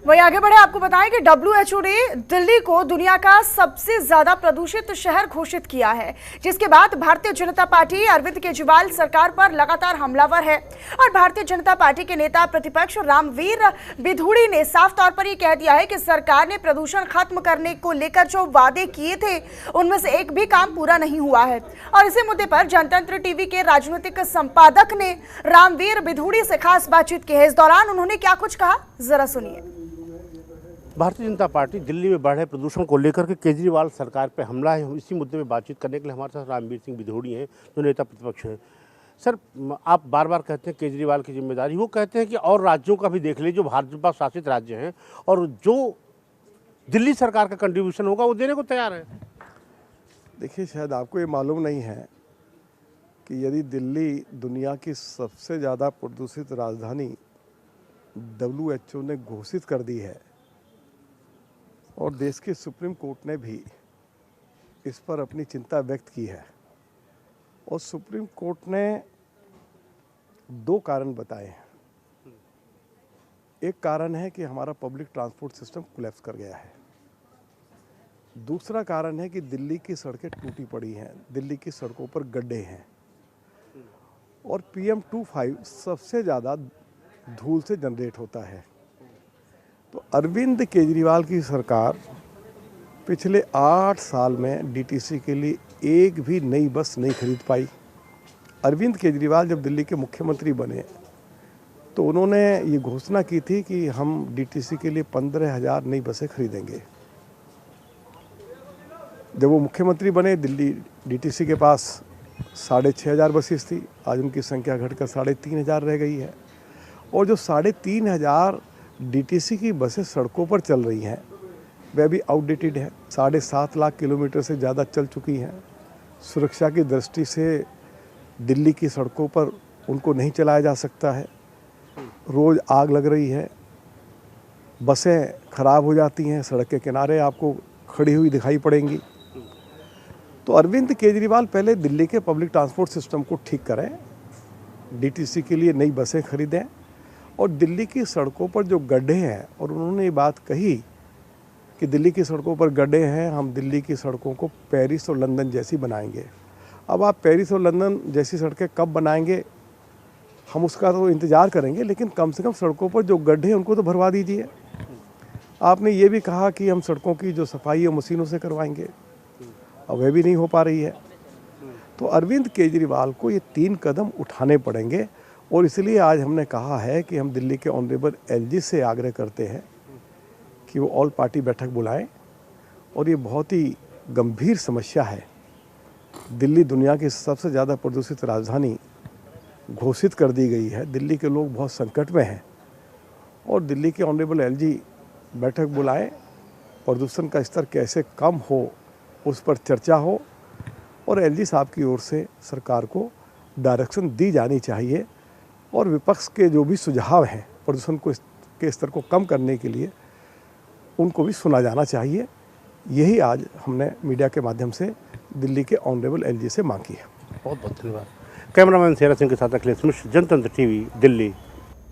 वही आगे बढ़े, आपको बताएं कि WHO ने दिल्ली को दुनिया का सबसे ज्यादा प्रदूषित शहर घोषित किया है, जिसके बाद भारतीय जनता पार्टी अरविंद केजरीवाल सरकार पर लगातार हमलावर है। और भारतीय जनता पार्टी के नेता प्रतिपक्ष रामवीर बिधूड़ी ने साफ तौर पर यह कह दिया है कि सरकार ने प्रदूषण खत्म करने को लेकर जो वादे किए थे उनमें से एक भी काम पूरा नहीं हुआ है। और इसी मुद्दे पर जनतंत्र टीवी के राजनीतिक संपादक ने रामवीर बिधूड़ी से खास बातचीत की है। इस दौरान उन्होंने क्या कुछ कहा, जरा सुनिए। भारतीय जनता पार्टी दिल्ली में बढ़े प्रदूषण को लेकर के केजरीवाल सरकार पर हमला है, इसी मुद्दे में बातचीत करने के लिए हमारे साथ रामवीर सिंह बिधूड़ी हैं, जो नेता प्रतिपक्ष हैं। सर, आप बार बार कहते हैं केजरीवाल की जिम्मेदारी, वो कहते हैं कि और राज्यों का भी देख लीजिए, जो भाजपा शासित राज्य हैं, और जो दिल्ली सरकार का कंट्रीब्यूशन होगा वो देने को तैयार है। देखिए, शायद आपको ये मालूम नहीं है कि यदि दिल्ली दुनिया की सबसे ज़्यादा प्रदूषित राजधानी WHO ने घोषित कर दी है और देश के सुप्रीम कोर्ट ने भी इस पर अपनी चिंता व्यक्त की है, और सुप्रीम कोर्ट ने 2 कारण बताए हैं। एक कारण है कि हमारा पब्लिक ट्रांसपोर्ट सिस्टम कोलैप्स कर गया है। दूसरा कारण है कि दिल्ली की सड़कें टूटी पड़ी हैं, दिल्ली की सड़कों पर गड्ढे हैं, और PM2.5 सबसे ज़्यादा धूल से जनरेट होता है। तो अरविंद केजरीवाल की सरकार पिछले 8 साल में DTC के लिए एक भी नई बस नहीं खरीद पाई। अरविंद केजरीवाल जब दिल्ली के मुख्यमंत्री बने तो उन्होंने ये घोषणा की थी कि हम DTC के लिए 15,000 नई बसें खरीदेंगे। जब वो मुख्यमंत्री बने, दिल्ली DTC के पास 6,500 बसेस थी, आज उनकी संख्या घटकर 3,500 रह गई है। और जो 3,500 DTC की बसें सड़कों पर चल रही हैं वह भी आउटडेटेड है, 7.5 लाख किलोमीटर से ज़्यादा चल चुकी हैं। सुरक्षा की दृष्टि से दिल्ली की सड़कों पर उनको नहीं चलाया जा सकता है, रोज़ आग लग रही है, बसें खराब हो जाती हैं, सड़क के किनारे आपको खड़ी हुई दिखाई पड़ेंगी। तो अरविंद केजरीवाल पहले दिल्ली के पब्लिक ट्रांसपोर्ट सिस्टम को ठीक करें, DTC के लिए नई बसें खरीदें, और दिल्ली की सड़कों पर जो गड्ढे हैं, और उन्होंने ये बात कही कि दिल्ली की सड़कों पर गड्ढे हैं, हम दिल्ली की सड़कों को पेरिस और लंदन जैसी बनाएंगे। अब आप पेरिस और लंदन जैसी सड़कें कब बनाएंगे, हम उसका तो इंतज़ार करेंगे, लेकिन कम से कम सड़कों पर जो गड्ढे हैं उनको तो भरवा दीजिए। आपने ये भी कहा कि हम सड़कों की जो सफाई है मशीनों से करवाएंगे, अब वह भी नहीं हो पा रही है। तो अरविंद केजरीवाल को ये 3 कदम उठाने पड़ेंगे, और इसलिए आज हमने कहा है कि हम दिल्ली के ऑनरेबल LG से आग्रह करते हैं कि वो ऑल पार्टी बैठक बुलाएं। और ये बहुत ही गंभीर समस्या है। दिल्ली दुनिया की सबसे ज़्यादा प्रदूषित राजधानी घोषित कर दी गई है, दिल्ली के लोग बहुत संकट में हैं, और दिल्ली के ऑनरेबल LG बैठक बुलाएं, प्रदूषण का स्तर कैसे कम हो उस पर चर्चा हो, और LG साहब की ओर से सरकार को डायरेक्शन दी जानी चाहिए, और विपक्ष के जो भी सुझाव हैं प्रदूषण को के स्तर को कम करने के लिए उनको भी सुना जाना चाहिए। यही आज हमने मीडिया के माध्यम से दिल्ली के ऑनरेबल LG से मांग की है। बहुत बहुत धन्यवाद। कैमरामैन शेरा सिंह के साथ अखिलेश मिश्र, जनतंत्र टीवी, दिल्ली।